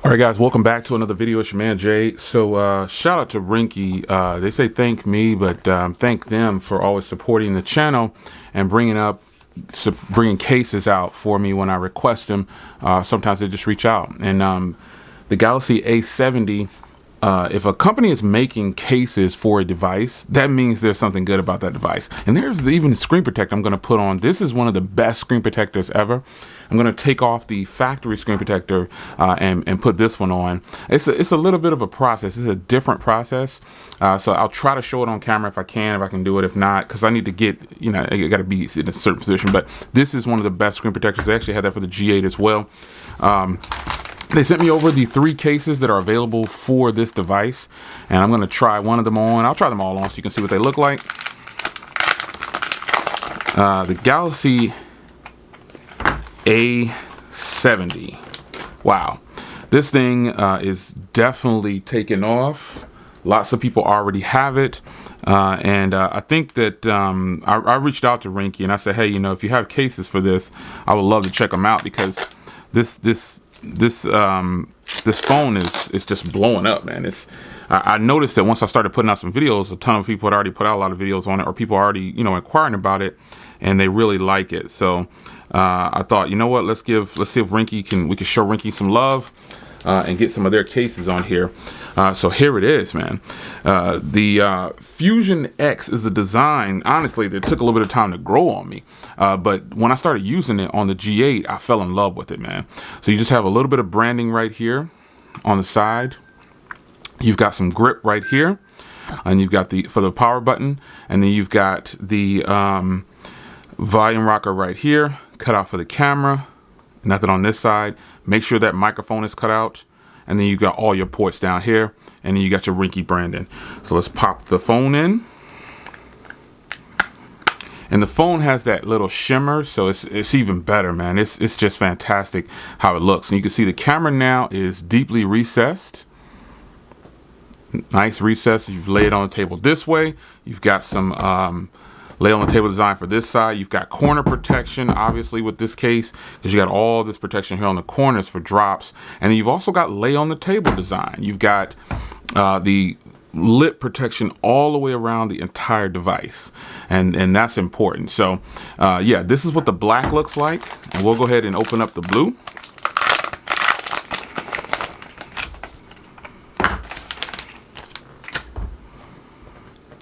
All right, guys, welcome back to another video. It's your man Jay. So shout out to Ringke. They say thank me, but thank them for always supporting the channel and bringing cases out for me when I request them. Sometimes they just reach out. And the Galaxy A70, if a company is making cases for a device, that means there's something good about that device. And there's even the screen protector I'm going to put on. This is one of the best screen protectors ever. I'm going to take off the factory screen protector and put this one on. It's a little bit of a process. It's a different process. So I'll try to show it on camera if I can do it. If not, because I need to get, it got to be in a certain position. But this is one of the best screen protectors. They actually had that for the G8 as well. They sent me over the 3 cases that are available for this device, and I'm going to try one of them on. I'll try them all on so you can see what they look like. The Galaxy A70. Wow. This thing is definitely taking off. Lots of people already have it. And I think that I reached out to Ringke and I said, hey, if you have cases for this, I would love to check them out, because this phone is just blowing up, man. I noticed that once I started putting out some videos, a ton of people had already put out a lot of videos on it, or people are already, inquiring about it, and they really like it. So I thought, you know what, let's see if we can show Ringke some love and get some of their cases on here. So here it is, man. The Fusion X is a design, honestly, that took a little bit of time to grow on me. But when I started using it on the G8, I fell in love with it, man. So you just have a little bit of branding right here on the side. You've got some grip right here, and you've got for the power button, and then you've got the volume rocker right here, cut out for the camera. Nothing on this side. Make sure that microphone is cut out, and then you got all your ports down here, and then you got your Ringke branding. So let's pop the phone in. And the phone has that little shimmer, so it's even better, man. It's just fantastic how it looks. And you can see the camera now is deeply recessed. Nice recess. You've laid it on the table this way. You've got some lay on the table design for this side. You've got corner protection, obviously, with this case, because you got all this protection here on the corners for drops. And then you've also got lay on the table design. You've got the lip protection all the way around the entire device, and that's important. So yeah, this is what the black looks like, and we'll go ahead and open up the blue.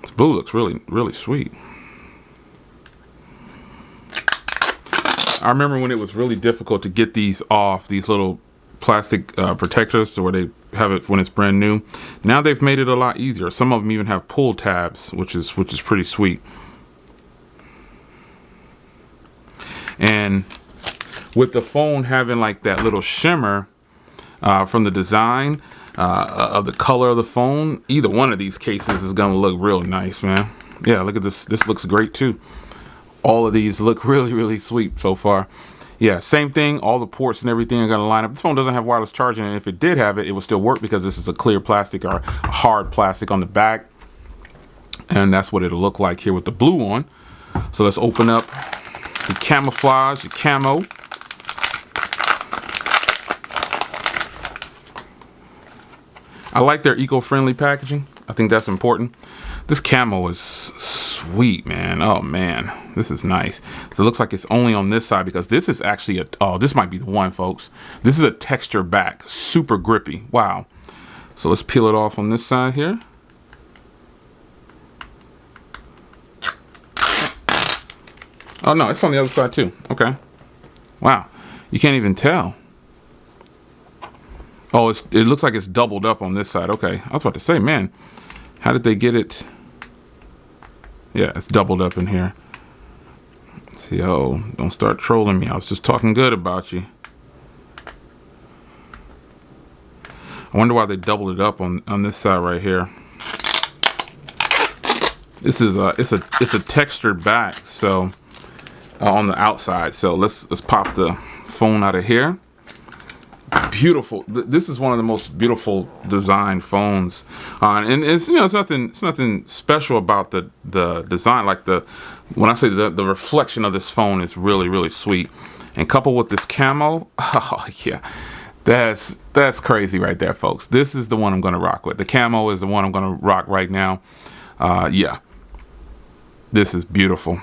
This blue looks really sweet. I remember when it was really difficult to get these off, these little plastic protectors, where they have it when it's brand new. Now they've made it a lot easier. Some of them even have pull tabs, which is pretty sweet. And with the phone having like that little shimmer from the design of the color of the phone, either one of these cases is gonna look real nice, man. Yeah, look at this. This looks great too. All of these look really sweet so far. Yeah, same thing. All the ports and everything are going to line up. This phone doesn't have wireless charging, and if it did have it, it would still work, because this is a clear plastic or a hard plastic on the back. And that's what it'll look like here with the blue on. So let's open up the camouflage, the camo. I like their eco-friendly packaging. I think that's important. This camo is sweet, man. Oh man, this is nice. It looks like it's only on this side, because this is actually this might be the one, folks. This is a texture back, super grippy. Wow. So let's peel it off on this side here. Oh no, it's on the other side too. Okay. Wow, you can't even tell. Oh, it looks like it's doubled up on this side. Okay, I was about to say, man, how did they get it? Yeah, it's doubled up in here. Let's see, oh, don't start trolling me. I was just talking good about you. I wonder why they doubled it up on this side right here. This is it's a textured back, so on the outside. So let's pop the phone out of here. Beautiful. This is one of the most beautiful design phones, and it's it's nothing special about the design. Like when I say the reflection of this phone is really sweet, and coupled with this camo, oh yeah, That's crazy right there, folks. This is the one I'm going to rock with. The camo is the one I'm going to rock right now. Yeah, this is beautiful.